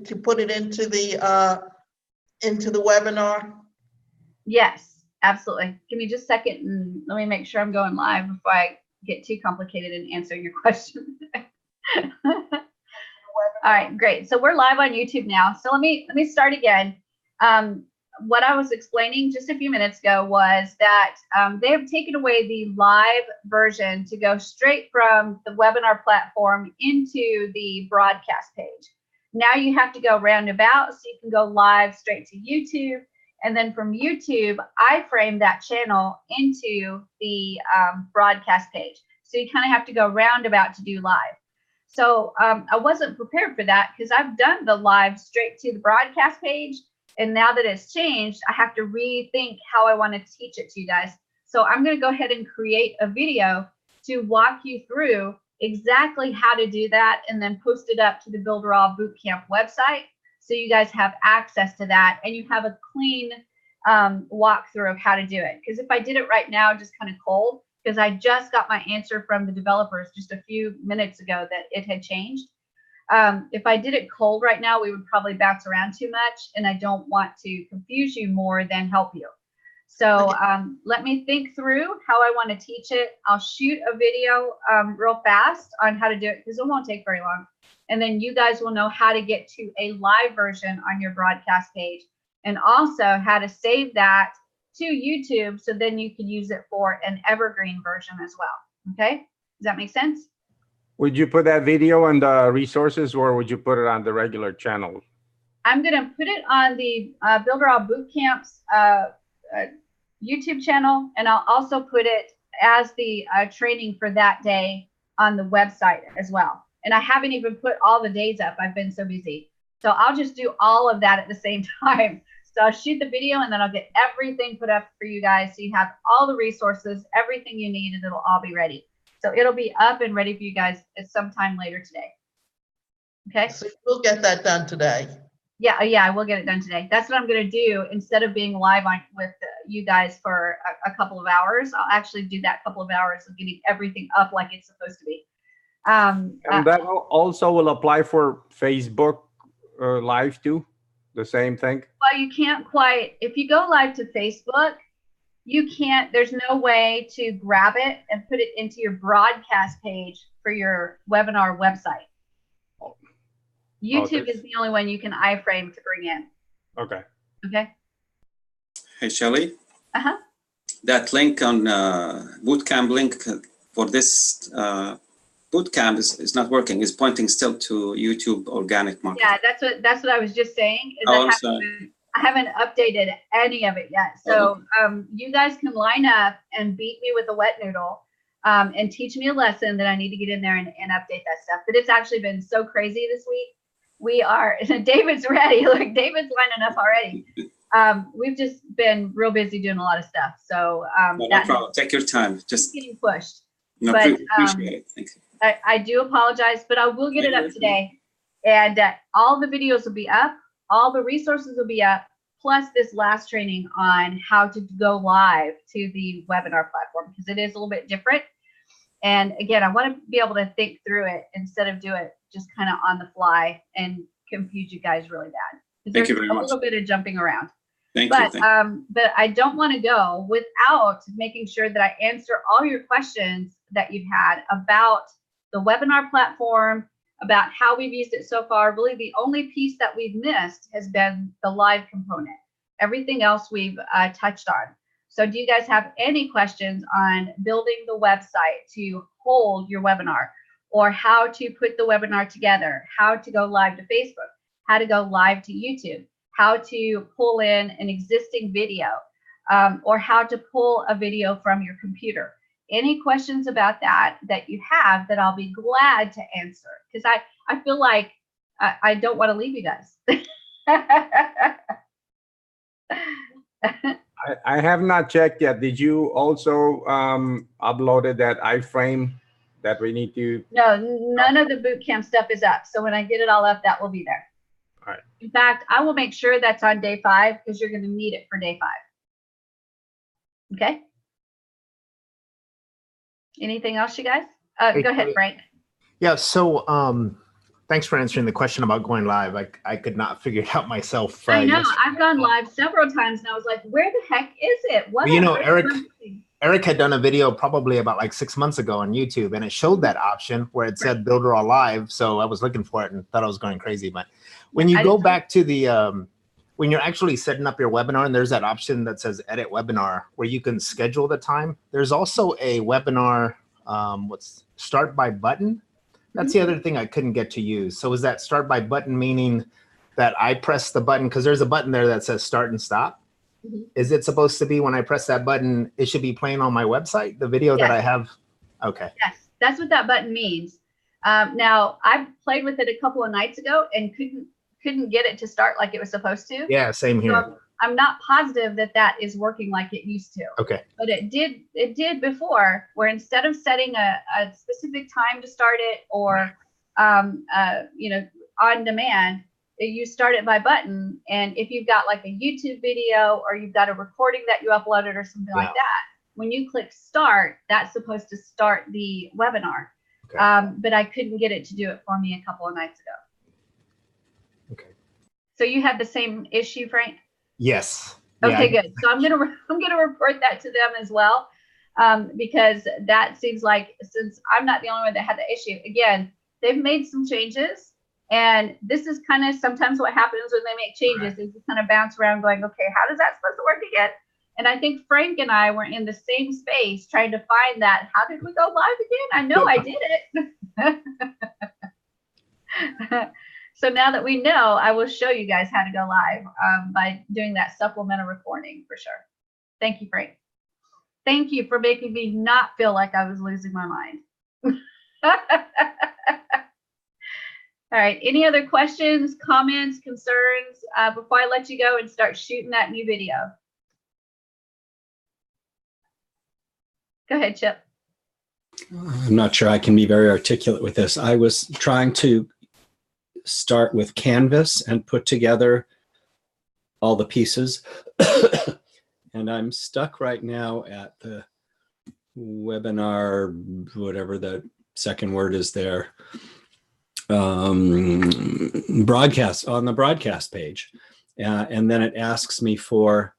to put it into the webinar? Yes, absolutely. Give me just a second and let me make sure I'm going live before I get too complicated and answer your question. All right, great. So we're live on YouTube now. So let me start again. What I was explaining just a few minutes ago was that they have taken away the live version to go straight from the webinar platform into the broadcast page. Now you have to go roundabout, so you can go live straight to YouTube. And then from YouTube, I frame that channel into the broadcast page. So you kind of have to go roundabout to do live. So I wasn't prepared for that because I've done the live straight to the broadcast page. And now that it's changed, I have to rethink how I want to teach it to you guys. So I'm going to go ahead and create a video to walk you through exactly how to do that and then post it up to the Builderall Bootcamp website. So you guys have access to that and you have a clean walkthrough of how to do it. Because if I did it right now, just kind of cold, because I just got my answer from the developers just a few minutes ago that it had changed. If I did it cold right now, we would probably bounce around too much, and I don't want to confuse you more than help you. So let me think through how I want to teach it. I'll shoot a video real fast on how to do it because it won't take very long. And then you guys will know how to get to a live version on your broadcast page and also how to save that to YouTube so then you can use it for an evergreen version as well. Okay, does that make sense? Would you put that video on the resources or would you put it on the regular channel? I'm going to put it on the Builderall Bootcamp's YouTube channel, and I'll also put it as the training for that day on the website as well. And I haven't even put all the days up. I've been so busy. So I'll just do all of that at the same time. So I'll shoot the video and then I'll get everything put up for you guys. So you have all the resources, everything you need, and it'll all be ready. So it'll be up and ready for you guys at some time later today. Okay. So we'll get that done today. Yeah, I will get it done today. That's what I'm going to do. Instead of being live on with you guys for a couple of hours, I'll actually do that couple of hours of getting everything up like it's supposed to be. And that also will apply for Facebook Live too? The same thing? Well, you can't quite. If you go live to Facebook, you can't, there's no way to grab it and put it into your broadcast page for your webinar website. YouTube is the only one you can iframe to bring in. Okay. Okay. Hey, Shelly. Uh-huh. That link on bootcamp link for this bootcamp is not working. It's pointing still to YouTube organic marketing. Yeah, that's what I was just saying. Is I haven't updated any of it yet. So you guys can line up and beat me with a wet noodle and teach me a lesson that I need to get in there and update that stuff. But it's actually been so crazy this week. We are, David's ready. Look, David's lining up already. We've just been real busy doing a lot of stuff. So no problem. Take your time. Just getting pushed. No, but, appreciate it. Thank you. I do apologize, but I will get it up today. And all the videos will be up. All the resources will be up, plus this last training on how to go live to the webinar platform, because it is a little bit different. And again, I want to be able to think through it instead of do it just kind of on the fly and confuse you guys really bad. Thank you very much. A little bit of jumping around. Thank you. But I don't want to go without making sure that I answer all your questions that you've had about the webinar platform, about how we've used it so far. Really, the only piece that we've missed has been the live component. Everything else we've touched on. So do you guys have any questions on building the website to hold your webinar, or how to put the webinar together, how to go live to Facebook, how to go live to YouTube, how to pull in an existing video, or how to pull a video from your computer? Any questions about that you have that I'll be glad to answer, because I feel like I don't want to leave you guys. I have not checked yet. Did you also uploaded that iframe that we need to? No, none of the bootcamp stuff is up. So when I get it all up, that will be there. All right. In fact, I will make sure that's on day 5 because you're going to need it for day 5. Okay. Anything else, you guys? Go ahead, Frank. Yeah. So Thanks for answering the question about going live. I could not figure it out myself. I know. yesterday. I've gone live several times and I was like, where the heck is it? What Well, you on know, earth Eric- am I missing? Eric had done a video probably about like 6 months ago on YouTube, and it showed that option where it said Builderall live. So I was looking for it and thought I was going crazy. But when you go back to the when you're actually setting up your webinar, and there's that option that says edit webinar where you can schedule the time. There's also a webinar, what's start by button. That's the other thing I couldn't get to use. So is that start by button meaning that I press the button, because there's a button there that says start and stop. Is it supposed to be when I press that button, it should be playing on my website, the video that I have? Okay. Yes, that's what that button means. Now, I played with it a couple of nights ago and couldn't get it to start like it was supposed to. Yeah, same here. So I'm not positive that that is working like it used to. Okay. But it did before, where instead of setting a specific time to start it or you know, on demand, you start it by button. And if you've got like a YouTube video or you've got a recording that you uploaded or something like that, when you click start, that's supposed to start the webinar. Okay. But I couldn't get it to do it for me a couple of nights ago. Okay. So you had the same issue, Frank? Yes. Okay, Yeah. good. So I'm gonna report that to them as well, because that seems like, since I'm not the only one that had the issue. Again, they've made some changes, and this is kind of sometimes what happens when they make changes is you kind of bounce around going, okay, how does that supposed to work again? And I think Frank and I were in the same space trying to find that. How did we go live again? I know I did it. So now that we know, I will show you guys how to go live by doing that supplemental recording for sure. Thank you, Frank. Thank you for making me not feel like I was losing my mind. All right, any other questions, comments, concerns before I let you go and start shooting that new video? Go ahead, Chip. I'm not sure I can be very articulate with this. I was trying to start with Canvas and put together all the pieces. And I'm stuck right now at the webinar, whatever the second word is there, broadcast, on the broadcast page. And then it asks me for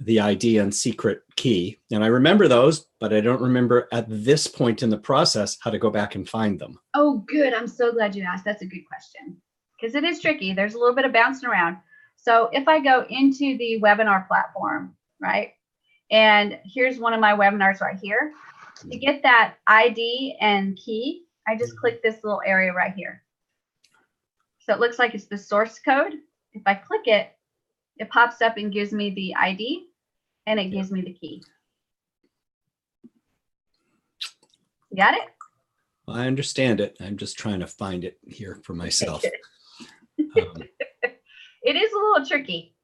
the ID and secret key. And I remember those, but I don't remember at this point in the process how to go back and find them. Oh, good. I'm so glad you asked. That's a good question, because it is tricky. There's a little bit of bouncing around. So if I go into the webinar platform, right, and here's one of my webinars right here. To get that ID and key, I just click this little area right here. So it looks like it's the source code. If I click it, it pops up and gives me the ID and it gives me the key. You got it? I understand it. I'm just trying to find it here for myself. It is a little tricky.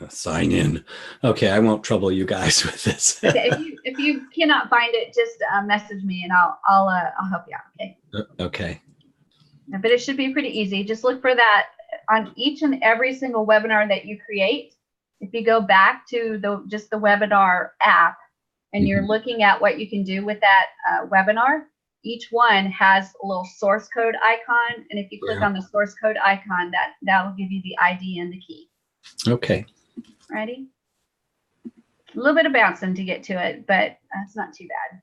Sign in. Okay, I won't trouble you guys with this. Okay, if you cannot find it, just message me and I'll help you out. Okay. Okay. But it should be pretty easy. Just look for that on each and every single webinar that you create. If you go back to just the webinar app and you're looking at what you can do with that webinar, each one has a little source code icon. And if you click on the source code icon, that'll give you the ID and the key. Okay. Ready? A little bit of bouncing to get to it, but it's not too bad.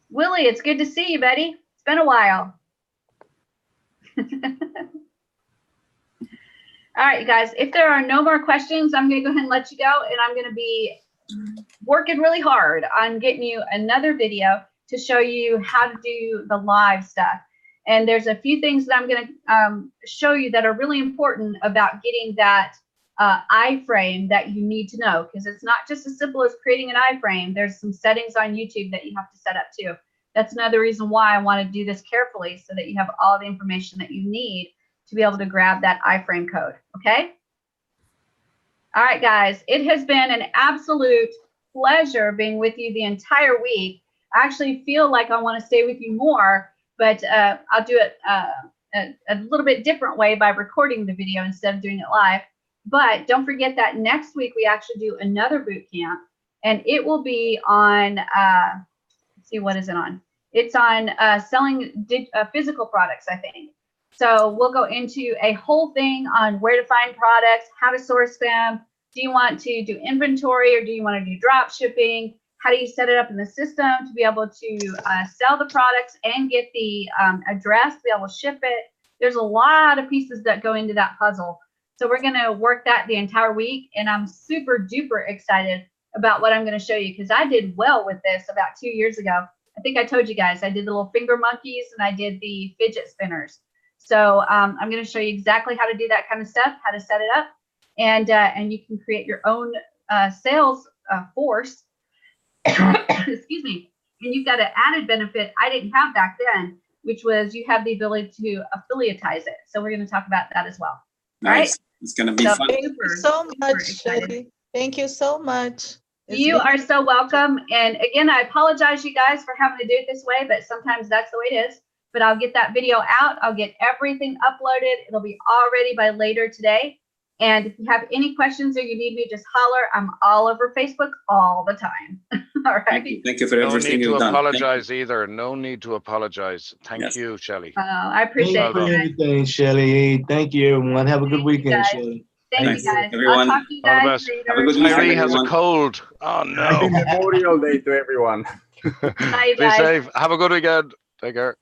Willie, it's good to see you, buddy. It's been a while. All right, you guys, if there are no more questions, I'm going to go ahead and let you go. And I'm going to be working really hard on getting you another video to show you how to do the live stuff. And there's a few things that I'm going to show you that are really important about getting that iframe that you need to know, because it's not just as simple as creating an iframe. There's some settings on YouTube that you have to set up too. That's another reason why I want to do this carefully, so that you have all the information that you need to be able to grab that iframe code. Okay. All right, guys, it has been an absolute pleasure being with you the entire week. I actually feel like I want to stay with you more, but I'll do it a little bit different way by recording the video instead of doing it live. But don't forget that next week we actually do another boot camp, and it will be on, let's see, what is it on? It's on selling physical products, I think. So we'll go into a whole thing on where to find products, how to source them. Do you want to do inventory or do you want to do drop shipping? How do you set it up in the system to be able to sell the products and get the address to be able to ship it? There's a lot of pieces that go into that puzzle. So we're going to work that the entire week. And I'm super duper excited about what I'm going to show you because I did well with this about 2 years ago. I think I told you guys I did the little finger monkeys and I did the fidget spinners. So I'm going to show you exactly how to do that kind of stuff, how to set it up, and you can create your own sales force. Excuse me. And you've got an added benefit I didn't have back then, which was you have the ability to affiliatize it. So we're going to talk about that as well. Nice. All right? It's going to be So fun. Thank you so much, excited. Shelly. Thank you so much. You are so welcome. And again, I apologize, you guys, for having to do it this way, but sometimes that's the way it is. But I'll get that video out. I'll get everything uploaded. It'll be all ready by later today. And if you have any questions or you need me, just holler. I'm all over Facebook all the time. All right. Thank you for No everything need to you've done. apologize either. No need to apologize. Thank Yes. you, Shelly. I appreciate Well it. done. Guys. everything, Shelly. Thank you, everyone. Have a good Thank you, weekend, guys. Shelly. Thank Thanks, you, guys. everyone. I'll talk to you All the guys best. later. Have a good Tyree weekend, has a everyone. cold. Oh Happy no. Memorial Day to everyone. Bye, Stay guys. safe. Have a good weekend. Take care.